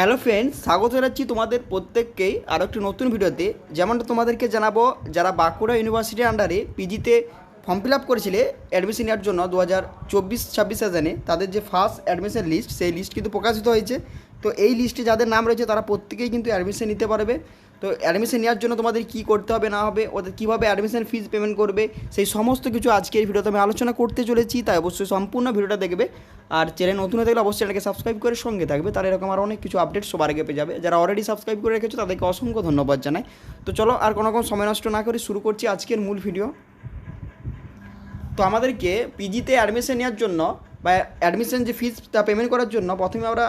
Hello friends, স্বাগত জানাচ্ছি তোমাদের প্রত্যেককেই আরও একটি নতুন ভিডিওতে। যেমনটা তোমাদেরকে জানাবো, যারা বাঁকুড়া ইউনিভার্সিটির আন্ডারে পিজিতে ফর্ম ফিল আপ করেছিলে অ্যাডমিশন নেওয়ার জন্য 2024-26 সেশনে, তাদের যে ফার্স্ট অ্যাডমিশন লিস্ট, সেই লিস্ট কিন্তু প্রকাশিত হয়েছে। তো এই লিস্টে যাদের নাম রয়েছে তারা প্রত্যেকেই কিন্তু অ্যাডমিশন নিতে পারবে। তো অ্যাডমিশন নেওয়ার জন্য তোমাদের কী করতে হবে না হবে, ওদের কীভাবে অ্যাডমিশন ফিজ পেমেন্ট করবে, সেই সমস্ত কিছু আজকে এই ভিডিওতে আমি আলোচনা করতে চলেছি। তাই অবশ্যই সম্পূর্ণ ভিডিওটা দেখবে। আর চ্যানেল নতুন হয়ে থাকলে অবশ্যই চ্যানেলকে সাবস্ক্রাইব করে সঙ্গে থাকবে, তাহলে এরকম আর অনেক কিছু আপডেট সবার আগে পেয়ে যাবে। যারা অলরেডি সাবস্ক্রাইব করে রেখেছো তাদেরকে অসংখ্য ধন্যবাদ জানাই। তো চলো আর কোনো সময় নষ্ট না করে শুরু করছি আজকের মূল ভিডিও। তো আমাদেরকে পিজিতে অ্যাডমিশন নেওয়ার জন্য বা অ্যাডমিশন যে ফিজটা পেমেন্ট করার জন্য প্রথমে আমরা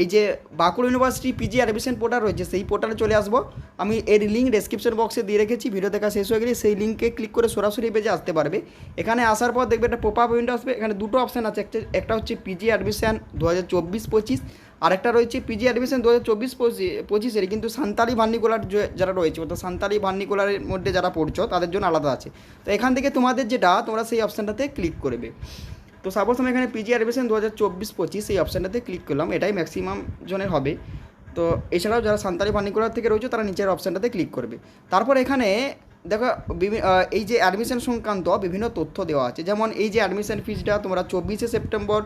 এই যে Bankura university PG admission portal রয়েছে, সেই পোর্টালে চলে আসবো। আমি এর লিঙ্ক ডেসক্রিপশন বক্সে দিয়ে রেখেছি, ভিডিও দেখা শেষ হয়ে গেলে সেই লিঙ্কে ক্লিক করে সরাসরি পেজে আসতে পারবে। এখানে আসার পর দেখবে একটা পপ আপ উইন্ডো আসবে। এখানে দুটো অপশান আছে, একটা হচ্ছে পিজি অ্যাডমিশন 2024-25, আরেকটা রয়েছে পিজি অ্যাডমিশন 2024-25 কিন্তু সান্তালি ভার্নিকুলার যারা রয়েছে, অর্থাৎ সান্তালি ভার্নিকুলারের মধ্যে যারা পড়ছো তাদের জন্য আলাদা আছে। তো এখান থেকে তোমাদের যেটা, তোমরা সেই অপশানটাতে ক্লিক করবে। তো সাপোজ আমি এখানে পিজি অ্যাডমিশন 2024-25 এই অপশানটাতে ক্লিক করলাম, এটাই ম্যাক্সিমাম জনের হবে। তো এছাড়াও যারা সান্তালি ভার্নিকুলার থেকে রয়েছে তারা নিচের অপশানটাতে ক্লিক করবে। তারপর এখানে দেখো এই যে অ্যাডমিশন সংক্রান্ত বিভিন্ন তথ্য দেওয়া আছে। যেমন এই যে অ্যাডমিশন ফিজটা তোমরা 24শে সেপ্টেম্বর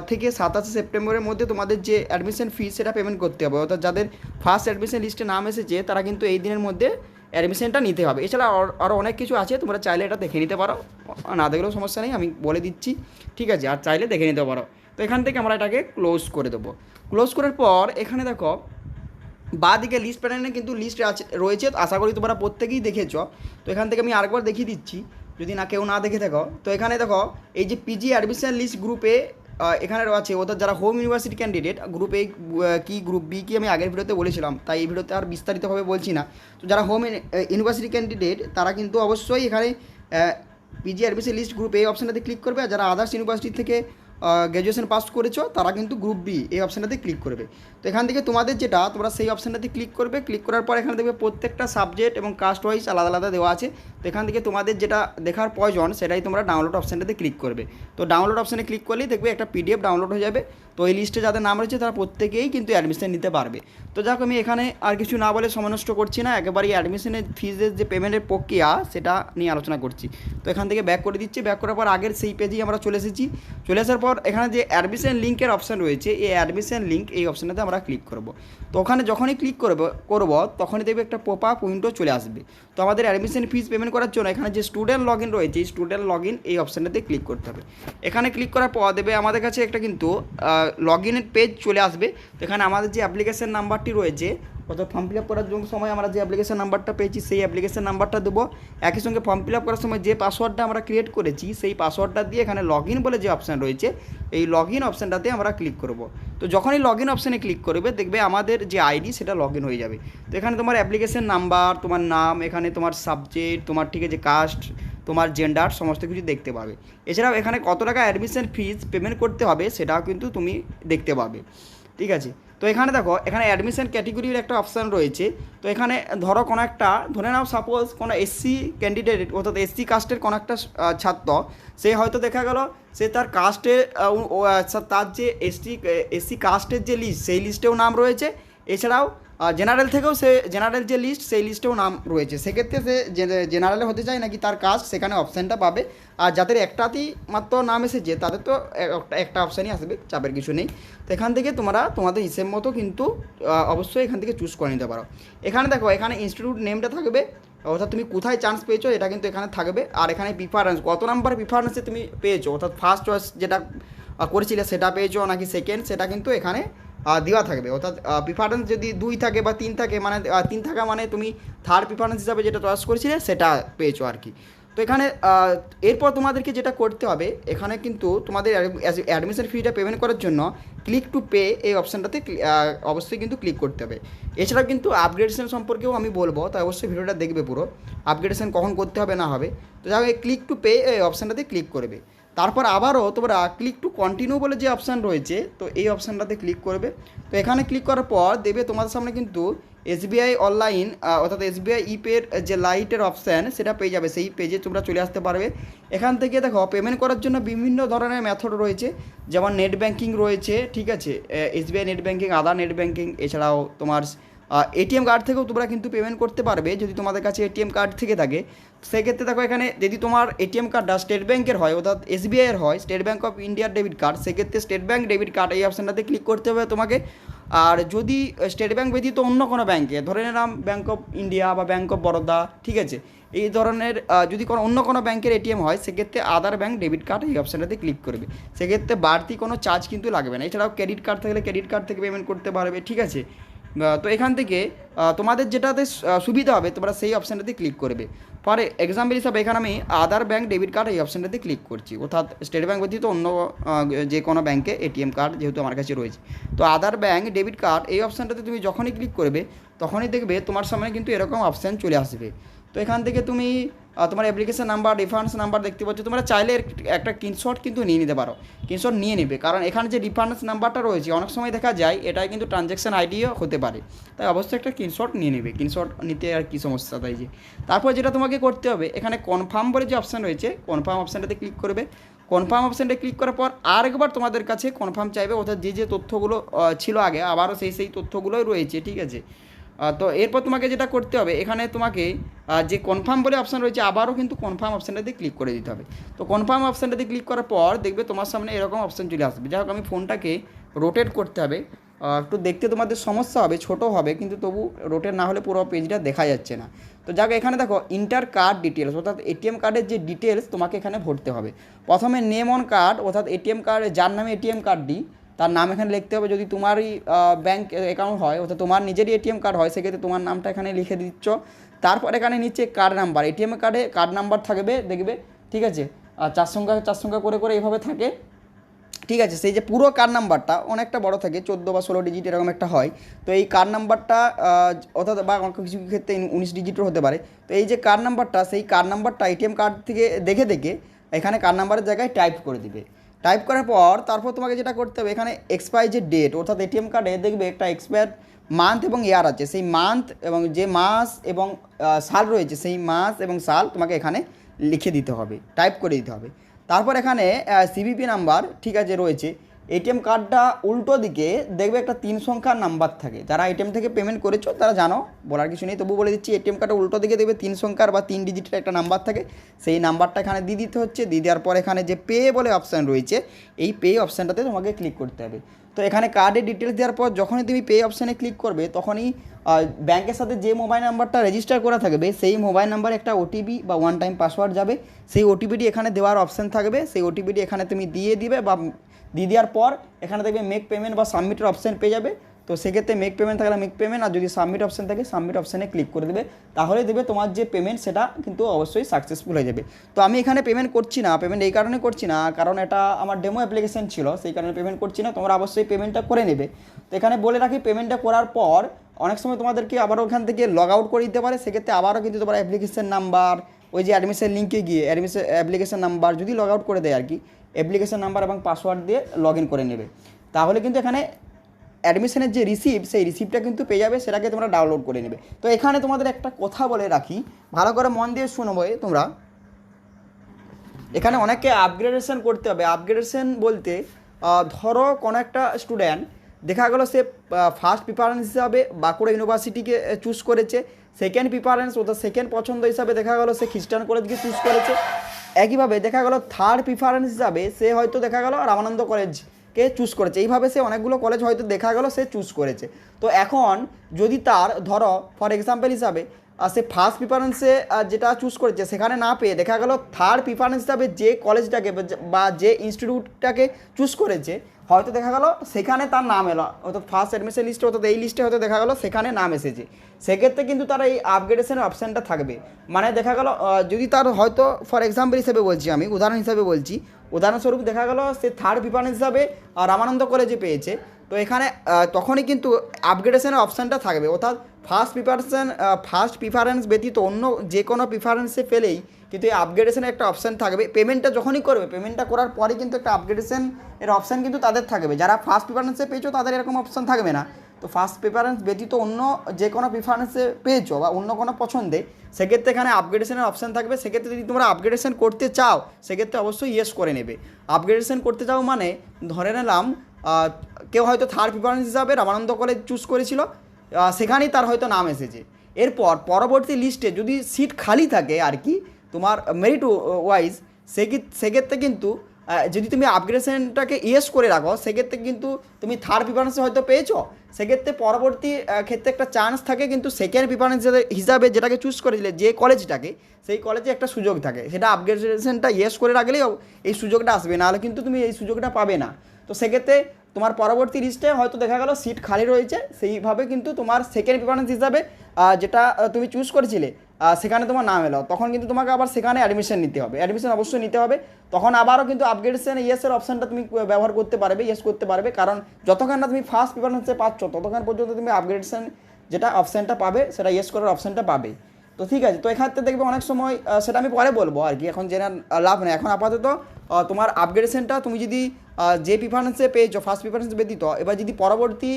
থেকে 27শে সেপ্টেম্বরের মধ্যে তোমাদের যে অ্যাডমিশন ফিজ সেটা পেমেন্ট করতে হবে। অর্থাৎ যাদের ফার্স্ট অ্যাডমিশন লিস্টে নাম এসেছে তারা কিন্তু এই দিনের মধ্যে অ্যাডমিশনটা নিতে হবে। এছাড়া আরও অনেক কিছু আছে, তোমরা চাইলে এটা দেখে নিতে পারো, না দেখলেও সমস্যা নেই, আমি বলে দিচ্ছি, ঠিক আছে? আর চাইলে দেখে নিতে পারো। তো এখান থেকে আমরা এটাকে ক্লোজ করে দেবো। ক্লোজ করার পর এখানে দেখো বাঁ দিকে লিস্ট প্যানেলে কিন্তু লিস্ট রয়েছে, আশা করি তোমরা প্রত্যেকেই দেখেছো। তো এখান থেকে আমি আরেকবার দেখিয়ে দিচ্ছি যদি কেউ না দেখে থাকো। তো এখানে দেখো এই যে পিজি অ্যাডমিশন লিস্ট গ্রুপে এখানে আছে, অর্থাৎ যারা হোম ইউনিভার্সিটি ক্যান্ডিডেট গ্রুপ এ কি গ্রুপ বি কি আমি আগের ভিডিওতে বলেছিলাম, তাই এই ভিডিওতে আর বিস্তারিতভাবে বলছি না। তো যারা হোম ইউনিভার্সিটি ক্যান্ডিডেট তারা কিন্তু অবশ্যই এখানে পিজি অ্যাডমিশন লিস্ট গ্রুপ এই অপশানটাতে ক্লিক করবে। আর যারা আদার্স ইউনিভার্সিটি থেকে গ্র্যাজুয়েশন পাস করেছো তারা কিন্তু গ্রুপ বি এই অপশানটাতে ক্লিক করবে। তো এখান থেকে তোমাদের যেটা, তোমরা সেই অপশানটাতে ক্লিক করবে। ক্লিক করার পর এখানে দেখবে প্রত্যেকটা সাবজেক্ট এবং কাস্ট ওয়াইজ আলাদা আলাদা দেওয়া আছে। তো এখান থেকে তোমাদের যেটা দেখার প্রয়োজন সেটাই তোমরা ডাউনলোড অপশানটাতে ক্লিক করবে। তো ডাউনলোড অপশানে ক্লিক করলেই দেখবে একটা পিডিএফ ডাউনলোড হয়ে যাবে। তো এই লিস্টে যাদের নাম রয়েছে তারা প্রত্যেকেই কিন্তু অ্যাডমিশন নিতে পারবে। তো যাক, আমি এখানে আর কিছু না বলে সময় নষ্ট করছি না, একেবারেই অ্যাডমিশনের ফিজের যে পেমেন্টের প্রক্রিয়া সেটা নিয়ে আলোচনা করছি। তো এখান থেকে ব্যাক করে দিচ্ছি। ব্যাক করার পর আগের সেই পেজেই আমরা চলে এসেছি। চলে আসার পর এখানে যে অ্যাডমিশন লিঙ্কের অপশান রয়েছে, এই অ্যাডমিশন লিঙ্ক এই অপশানটাতে আমরা ক্লিক করব। তো ওখানে যখনই ক্লিক করব তখনই দেখবে একটা পপ আপ উইন্ডো চলে আসবে। তো আমাদের অ্যাডমিশন ফিজ পেমেন্ট করার জন্য এখানে যে স্টুডেন্ট লগ ইন রয়েছে, এই স্টুডেন্ট লগ ইন এই অপশানটাতে ক্লিক করতে হবে। এখানে ক্লিক করার পর দেবে আমাদের কাছে একটা কিন্তু লগ ইনের পেজ চলে আসবে। তো এখানে আমাদের যে অ্যাপ্লিকেশন নাম্বারটি রয়েছে, অর্থাৎ ফর্ম ফিল আপ করার সময় আমরা যে অ্যাপ্লিকেশন নাম্বারটা পেয়েছি সেই অ্যাপ্লিকেশন নাম্বারটা দেবো। একই সঙ্গে ফর্ম ফিল আপ করার সময় যে পাসওয়ার্ডটা আমরা ক্রিয়েট করেছি সেই পাসওয়ার্ডটা দিয়ে এখানে লগ ইন বলে যে অপশান রয়েছে, এই লগ ইন অপশানটাতে আমরা ক্লিক করব। তো যখনই লগ ইন অপশানে ক্লিক করবে দেখবে আমাদের যে আইডি সেটা লগ ইন হয়ে যাবে। তো এখানে তোমার অ্যাপ্লিকেশন নাম্বার, তোমার নাম, এখানে তোমার সাবজেক্ট, তোমার ঠিক আছে কাস্ট, তোমার জেন্ডার, সমস্ত কিছু দেখতে পাবে। এছাড়াও এখানে কত টাকা অ্যাডমিশন ফিজ পেমেন্ট করতে হবে সেটাও কিন্তু তুমি দেখতে পাবে, ঠিক আছে? তো এখানে দেখো এখানে অ্যাডমিশন ক্যাটেগরির একটা অপশান রয়েছে। তো এখানে ধরো কোনো একটা, ধরে নাও সাপোজ কোনো এসসি ক্যান্ডিডেট, অর্থাৎ এসসি কাস্টের কোনো একটা ছাত্র, সে হয়তো দেখা গেল সে তার কাস্টে তার যে এসসি কাস্টের যে লিস্ট সেই লিস্টেও নাম রয়েছে। এছাড়াও জেনারেল থেকেও সে জেনারেল যে লিস্ট সেই লিস্টেও নাম রয়েছে। সেক্ষেত্রে সে জেনারেলে হতে চায় নাকি তার কাস্ট, সেখানে অপশানটা পাবে। আর যাদের একটাতেই মাত্র নাম এসেছে তাদের তো একটা অপশানই আসবে, চাপের কিছু নেই। তো এখান থেকে তোমরা তোমাদের হিসেব মতো কিন্তু অবশ্যই এখান থেকে চুজ করে নিতে পারো। এখানে দেখো এখানে ইনস্টিটিউট নেমটা থাকবে, অর্থাৎ তুমি কোথায় চান্স পেয়েছো এটা কিন্তু এখানে থাকবে। আর এখানে প্রিফারেন্স, কত নাম্বার প্রিফারেন্সে তুমি পেয়েছো, অর্থাৎ ফার্স্ট চয়েস যেটা করেছিলে সেটা পেয়েছো নাকি সেকেন্ড, সেটা কিন্তু এখানে দেওয়া থাকবে। অর্থাৎ প্রিফারেন্স যদি 2 থাকে বা 3 থাকে, মানে 3 থাকা মানে তুমি থার্ড প্রিফারেন্স হিসাবে যেটা চয়েস করেছিলে সেটা পেয়েছো আর কি। তো এখানে এরপর তোমাদেরকে যেটা করতে হবে, এখানে কিন্তু তোমাদের অ্যাডমিশন ফিটা পেমেন্ট করার জন্য ক্লিক টু পে এই অপশানটাতে অবশ্যই কিন্তু ক্লিক করতে হবে। এছাড়াও কিন্তু আপগ্রেডেশন সম্পর্কেও আমি বলবো, তাই অবশ্যই ভিডিওটা দেখবে পুরো, আপগ্রেডেশন কখন করতে হবে না হবে। তো যাই হোক, ক্লিক টু পে এই অপশানটাতে ক্লিক করবে। তারপর আবারও তোমরা ক্লিক টু কন্টিনিউ বলে যে অপশান রয়েছে, তো এই অপশানটাতে ক্লিক করবে। তো এখানে ক্লিক করার পর দেখবে তোমাদের সামনে কিন্তু এসবিআই অনলাইন অর্থাৎ এসবিআই ইপের যে লাইটের অপশান সেটা পেয়ে যাবে, সেই পেজে তোমরা চলে আসতে পারবে। এখান থেকে দেখো পেমেন্ট করার জন্য বিভিন্ন ধরনের মেথড রয়েছে, যেমন নেট ব্যাঙ্কিং রয়েছে, ঠিক আছে, এসবিআই নেট ব্যাঙ্কিং, আদার নেট ব্যাঙ্কিং, এছাড়াও তোমার এটিএম কার্ড থেকেও তোমরা কিন্তু পেমেন্ট করতে পারবে যদি তোমাদের কাছে এটিএম কার্ড থেকে থাকে। সেক্ষেত্রে দেখো এখানে যদি তোমার এটিএম কার্ডটা স্টেট ব্যাঙ্কের হয় অর্থাৎ এসবিআইয়ের হয়, স্টেট ব্যাঙ্ক অফ ইন্ডিয়ার ডেবিট কার্ড, সেক্ষেত্রে স্টেট ব্যাঙ্ক ডেবিট কার্ড এই অপশানটাতে ক্লিক করতে হবে তোমাকে। আর যদি স্টেট ব্যাঙ্ক ব্যতীত অন্য কোনো ব্যাঙ্কে, ধরে নিলাম ব্যাঙ্ক অফ ইন্ডিয়া বা ব্যাঙ্ক অফ বরোদা, ঠিক আছে, এই ধরনের যদি কোনো অন্য কোনো ব্যাঙ্কের এটিএম হয়, সেক্ষেত্রে আদার ব্যাঙ্ক ডেবিট কার্ড এই অপশানটাতে ক্লিক করবে। সেক্ষেত্রে বাড়তি কোনো চার্জ কিন্তু লাগবে না। এছাড়াও ক্রেডিট কার্ড থাকলে ক্রেডিট কার্ড থেকে পেমেন্ট করতে পারবে, ঠিক আছে। তো এখান থেকে তোমাদের যেটাতে সুবিধা হবে তোমরা সেই অপশানটাতে ক্লিক করবে। ফর এক্সাম্পল হিসাবে এখানে আমি আদার ব্যাঙ্ক ডেবিট কার্ড এই অপশানটাতে ক্লিক করছি, অর্থাৎ স্টেট ব্যাঙ্ক ব্যতীত অন্য যে কোনো ব্যাঙ্কে এটিএম কার্ড যেহেতু আমার কাছে রয়েছে, তো আদার ব্যাঙ্ক ডেবিট কার্ড এই অপশানটাতে তুমি যখনই ক্লিক করবে তখনই দেখবে তোমার সামনে কিন্তু এরকম অপশান চলে আসবে। তো এখান থেকে তুমি তোমার অ্যাপ্লিকেশন নাম্বার, রেফারেন্স নাম্বার দেখতে পাচ্ছ, তোমরা চাইলে একটা স্ক্রিনশট কিন্তু নিয়ে নিতে পারো, স্ক্রিনশট নিয়ে নেবে, কারণ এখানে যে রেফারেন্স নাম্বারটা রয়েছে অনেক সময় দেখা যায় এটাই কিন্তু ট্রানজ্যাকশন আইডিও হতে পারে, তাই অবশ্যই একটা স্ক্রিনশট নিয়ে নেবে। স্ক্রিনশট নিতে আর কী সমস্যা, তাই যে তারপর যেটা তোমাকে করতে হবে এখানে কনফার্ম বলে যে অপশান রয়েছে, কনফার্ম অপশানটাতে ক্লিক করবে। কনফার্ম অপশানটা ক্লিক করার পর আরেকবার তোমাদের কাছে কনফার্ম চাইবে, অর্থাৎ যে যে তথ্যগুলো ছিল আগে আবারও সেই তথ্যগুলোই রয়েছে, ঠিক আছে। তো এরপর তোমাকে যেটা করতে হবে এখানে তোমাকে যে কনফার্ম বলে অপশান রয়েছে আবারও কিন্তু কনফার্ম অপশানটাতে ক্লিক করে দিতে হবে। তো কনফার্ম অপশানটাতে ক্লিক করার পর দেখবে তোমার সামনে এরকম অপশান চলে আসবে। যাই হোক আমি ফোনটাকে রোটেট করতে হবে, একটু দেখতে তোমাদের সমস্যা হবে, ছোট হবে, কিন্তু তবু রোটেট না হলে পুরো পেজটা দেখা যাচ্ছে না। তো যাক এখানে দেখো ইন্টার কার্ড ডিটেলস, অর্থাৎ এটিএম কার্ডের যে ডিটেলস তোমাকে এখানে ভরতে হবে। প্রথমে নেম অন কার্ড, অর্থাৎ এটিএম কার্ড যার নামে এটিএম কার্ডটি তার নাম এখানে লিখতে হবে। যদি তোমারই ব্যাঙ্ক অ্যাকাউন্ট হয় অর্থাৎ তোমার নিজেরই এটিএম কার্ড হয়, সেক্ষেত্রে তোমার নামটা এখানে লিখে দিচ্ছ। তারপর এখানে নিচে কার্ড নাম্বার, এটিএম কার্ডে কার্ড নাম্বার থাকবে দেখবে, ঠিক আছে, আর চার সংখ্যা করে এইভাবে থাকে, ঠিক আছে। সেই যে পুরো কার্ড নাম্বারটা অনেকটা বড় থাকে, 14 বা 16 ডিজিট এরকম একটা হয়। তো এই কার্ড নাম্বারটা অর্থাৎ বা কিছু ক্ষেত্রে 19 ডিজিটও হতে পারে। তো এই যে কার্ড নাম্বারটা, সেই কার্ড নাম্বারটা এটিএম কার্ড থেকে দেখে এখানে কার্ড নাম্বারের জায়গায় টাইপ করে দিবে। টাইপ করার পর তারপর তোমাকে যেটা করতে হবে এখানে এক্সপায়ার যে ডেট, অর্থাৎ এটিএম কার্ডে দেখবে একটা এক্সপায়ার মান্থ এবং ইয়ার আছে, সেই মান্থ এবং যে মাস এবং সাল রয়েছে সেই মাস এবং সাল তোমাকে এখানে লিখে দিতে হবে, টাইপ করে দিতে হবে। তারপর এখানে সিভিভি নাম্বার, ঠিক আছে, রয়েছে। এটিএম কার্ডটা উল্টো দিকে দেখবে একটা 3 সংখ্যার নাম্বার থাকে, যারা এটিএম থেকে পেমেন্ট করেছো তারা জানো, বলার কিছু নেই, তবু বলে দিচ্ছি। এটিএম কার্ডের উল্টো দিকে দেখবে 3 সংখ্যার বা 3 ডিজিটের একটা নাম্বার থাকে, সেই নাম্বারটা এখানে দিয়ে দিতে হচ্ছে। দিয়ে দেওয়ার পর এখানে যে পে বলে অপশান রয়েছে এই পে অপশানটাতে তোমাকে ক্লিক করতে হবে। তো এখানে কার্ডের ডিটেলস দেওয়ার পর যখনই তুমি পে অপশানে ক্লিক করবে তখনই ব্যাংকের সাথে যে মোবাইল নাম্বারটা রেজিস্টার করা থাকবে সেই মোবাইল নাম্বারে একটা ওটিপি বা ওয়ান টাইম পাসওয়ার্ড যাবে, সেই ওটিপিটি এখানে দেওয়ার অপশান থাকবে, সেই ওটিপিটি এখানে তুমি দিয়ে দিবে, বা দিয়ে দেওয়ার পর এখানে দেখবে মেক পেমেন্ট বা সাবমিটের অপশান পেয়ে যাবে। তো সেক্ষেত্রে মেক পেমেন্ট থাকলে মেক পেমেন্ট, আর যদি সাবমিট অপশান থাকে সাবমিট অপশানে ক্লিক করে দেবে, তাহলে দেবে তোমার যে পেমেন্ট সেটা কিন্তু অবশ্যই সাকসেসফুল হয়ে যাবে। তো আমি এখানে পেমেন্ট করছি না, পেমেন্ট এই কারণে করছি না কারণ এটা আমার ডেমো অ্যাপ্লিকেশন ছিল, সেই কারণে পেমেন্ট করছি না, তোমরা অবশ্যই পেমেন্টটা করে নেবে। তো এখানে বলে রাখি পেমেন্টটা করার পর অনেক সময় তোমাদেরকে আবারও ওখান থেকে লগ আউট করে দিতে পারে, সেক্ষেত্রে আবারও কিন্তু তোমার অ্যাপ্লিকেশন নাম্বার, ওই যে অ্যাডমিশন লিঙ্কে গিয়ে অ্যাপ্লিকেশন নাম্বার যদি লগ আউট করে দেয় আর কি, অ্যাপ্লিকেশন নাম্বার এবং পাসওয়ার্ড দিয়ে লগ ইন করে নেবে, তাহলে কিন্তু এখানে অ্যাডমিশনের যে রিসিপ্ট সেই রিসিপ্টটা কিন্তু পেয়ে যাবে, সেটাকে তোমরা ডাউনলোড করে নেবে। তো এখানে তোমাদের একটা কথা বলে রাখি, ভালো করে মন দিয়ে শুনবে তোমরা, এখানে অনেকে আপগ্রেডেশন করতে হবে। আপগ্রেডেশন বলতে ধরো কোনো একটা স্টুডেন্ট দেখা গেলো সে ফার্স্ট প্রিফারেন্স হিসাবে বাঁকুড়া ইউনিভার্সিটিকে চুজ করেছে, সেকেন্ড প্রিফারেন্স অর্থাৎ সেকেন্ড পছন্দ হিসাবে দেখা গেলো সে খ্রিস্টান কলেজকে চুজ করেছে, একইভাবে দেখা গেলো থার্ড প্রিফারেন্স হিসাবে সে হয়তো দেখা গেলো রামানন্দ কলেজকে চুজ করেছে, এইভাবে সে অনেকগুলো কলেজ হয়তো দেখা গেলো সে চুজ করেছে। তো এখন যদি তার ধরো ফর এক্সাম্পল হিসাবে সে ফার্স্ট প্রিফারেন্সে যেটা চুজ করেছে সেখানে না পেয়ে দেখা গেলো থার্ড প্রিফারেন্স হিসাবে যে কলেজটাকে বা যে ইনস্টিটিউটটাকে চুজ করেছে হয়তো দেখা গেলো সেখানে তার নাম এলো, অর্থাৎ ফার্স্ট অ্যাডমিশন লিস্টে অর্থাৎ এই লিস্টে হয়তো দেখা গেলো সেখানে নাম এসেছে, সেক্ষেত্রে কিন্তু তার এই আপগ্রেডেশনের অপশানটা থাকবে। মানে দেখা গেলো যদি তার হয়তো ফর এক্সাম্পল হিসেবে বলছি, আমি উদাহরণ হিসাবে বলছি, উদাহরণস্বরূপ দেখা গেলো সে থার্ড প্রিফারেন্স হিসাবে রামানন্দ কলেজে পেয়েছে, তো এখানে তখনই কিন্তু আপগ্রেডেশনের অপশানটা থাকবে, অর্থাৎ ফার্স্ট প্রিফারেন্স ব্যতীত অন্য যে কোনো প্রিফারেন্সে পেলেই কিন্তু এই আপগ্রেডেশনের একটা অপশান থাকবে। পেমেন্টটা যখনই করবে, পেমেন্টটা করার পরে কিন্তু একটা আপগ্রেডেশন এর অপশান কিন্তু তাদের থাকবে। যারা ফার্স্ট প্রিফারেন্সে পেয়েছো তাদের এরকম অপশান থাকবে না। তো ফার্স্ট প্রিফারেন্স ব্যতীত অন্য যে কোনো প্রিফারেন্সে পেয়েছো বা অন্য কোনো পছন্দে, সেক্ষেত্রে এখানে আপগ্রেডেশনের অপশান থাকবে। সেক্ষেত্রে যদি তোমরা আপগ্রেডেশন করতে চাও সেক্ষেত্রে অবশ্যই ইয়েস করে নেবে। আপগ্রেডেশন করতে চাও মানে ধরে নিলাম কেউ হয়তো থার্ড প্রিফারেন্স হিসাবে রামানন্দ কলেজ চুজ করেছিল, সেখানেই তার হয়তো নাম এসেছে। এরপর পরবর্তী লিস্টে যদি সিট খালি থাকে আর কি তোমার মেরিট ওয়াইজ, সেক্ষেত্রে কিন্তু যদি তুমি আপগ্রেডেশনটাকে ইয়েস করে রাখো সেক্ষেত্রে কিন্তু তুমি থার্ড প্রিফারেন্সে হয়তো পেয়েছো, সেক্ষেত্রে পরবর্তী ক্ষেত্রে একটা চান্স থাকে কিন্তু সেকেন্ড প্রিফারেন্স হিসাবে যেটাকে চুজ করেছিলে যে কলেজটাকে, সেই কলেজে একটা সুযোগ থাকে। সেটা আপগ্রেডেশনটা ইয়েস করে রাখলেই এই সুযোগটা আসবে, নাহলে কিন্তু তুমি এই সুযোগটা পাবে না। তো সেক্ষেত্রে তোমার পরবর্তী লিস্টে হয়তো দেখা গেল সিট খালি রয়েছে, সেইভাবে কিন্তু তোমার সেকেন্ড প্রিফারেন্স হিসাবে যেটা তুমি চুজ করেছিলে সেখানে তোমার নাম এলো, তখন কিন্তু তোমাকে আবার সেখানে অ্যাডমিশন নিতে হবে, অ্যাডমিশন অবশ্যই নিতে হবে। তখন আবারও কিন্তু আপগ্রেডেশন ইয়েসের অপশানটা তুমি ব্যবহার করতে পারবে, ইয়েস করতে পারবে, কারণ যতক্ষণ না তুমি ফার্স্ট প্রিফারেন্সে পাচ্ছ ততক্ষণ পর্যন্ত তুমি আপগ্রেডেশন যেটা অপশানটা পাবে সেটা ইয়েস করার অপশানটা পাবে। তো ঠিক আছে, তো এখানে দেখবে অনেক সময় সেটা আমি পরে বলবো আর কি, এখন জেনে লাভ নেই। এখন আপাতত তোমার আপগ্রেডেশনটা তুমি যদি যে প্রিফারেন্সে পেয়েছো ফার্স্ট প্রিফারেন্স ব্যতীত, এবার যদি পরবর্তী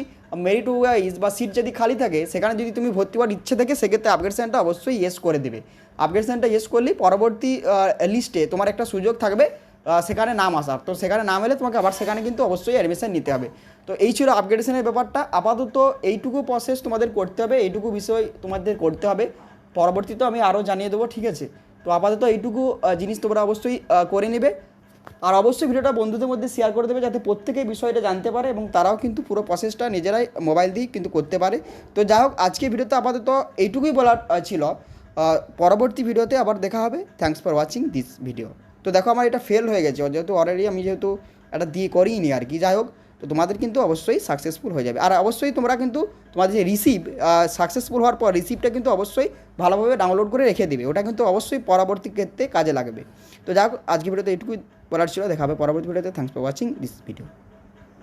মেরিট ওয়াইজ বা সিট যদি খালি থাকে সেখানে যদি তুমি ভর্তি হওয়ার ইচ্ছে থাকে সেক্ষেত্রে আপগ্রেডেশনটা অবশ্যই ইয়েস করে দেবে। আপগ্রেডেশনটা ইয়েস করলেই পরবর্তী লিস্টে তোমার একটা সুযোগ থাকবে সেখানে নাম আসার। তো সেখানে নাম এলে তোমাকে আবার সেখানে কিন্তু অবশ্যই অ্যাডমিশন নিতে হবে। তো এই ছিল আপগ্রেডেশনের ব্যাপারটা। আপাতত এইটুকু প্রসেস তোমাদের করতে হবে, এইটুকু বিষয় তোমাদের করতে হবে। পরবর্তীতে আমি আরও জানিয়ে দেবো, ঠিক আছে? তো আপাতত এইটুকু জিনিস তোমরা অবশ্যই করে নেবে। আর অবশ্যই ভিডিওটা বন্ধুদের মধ্যে শেয়ার করে দেবে যাতে প্রত্যেকেই বিষয়টা জানতে পারে এবং তারাও কিন্তু পুরো প্রসেসটা নিজেরাই মোবাইল দিয়েই কিন্তু করতে পারে। তো যাই হোক, আজকে ভিডিওতে আপাতত এইটুকুই বলার ছিল। পরবর্তী ভিডিওতে আবার দেখা হবে। Thanks for watching this video. তো দেখো আমার এটা ফেল হয়ে গেছে, যেহেতু অলরেডি আমি এটা দিয়ে করিনি আর কি। যাই হোক, তো তোমাদের কিন্তু অবশ্যই সাকসেসফুল হয়ে যাবে। আর অবশ্যই তোমরা কিন্তু তোমাদের যে রিসিভ সাকসেসফুল হওয়ার পর রিসিপ্টটা কিন্তু অবশ্যই ভালোভাবে ডাউনলোড করে রেখে দেবে, ওটা কিন্তু অবশ্যই পরবর্তী ক্ষেত্রে কাজে লাগবে। তো যাই হোক, আজকে ভিডিওতে এইটুকুই বলার ছিল। দেখা হবে পরবর্তী ভিডিওতে। Thanks for watching this video.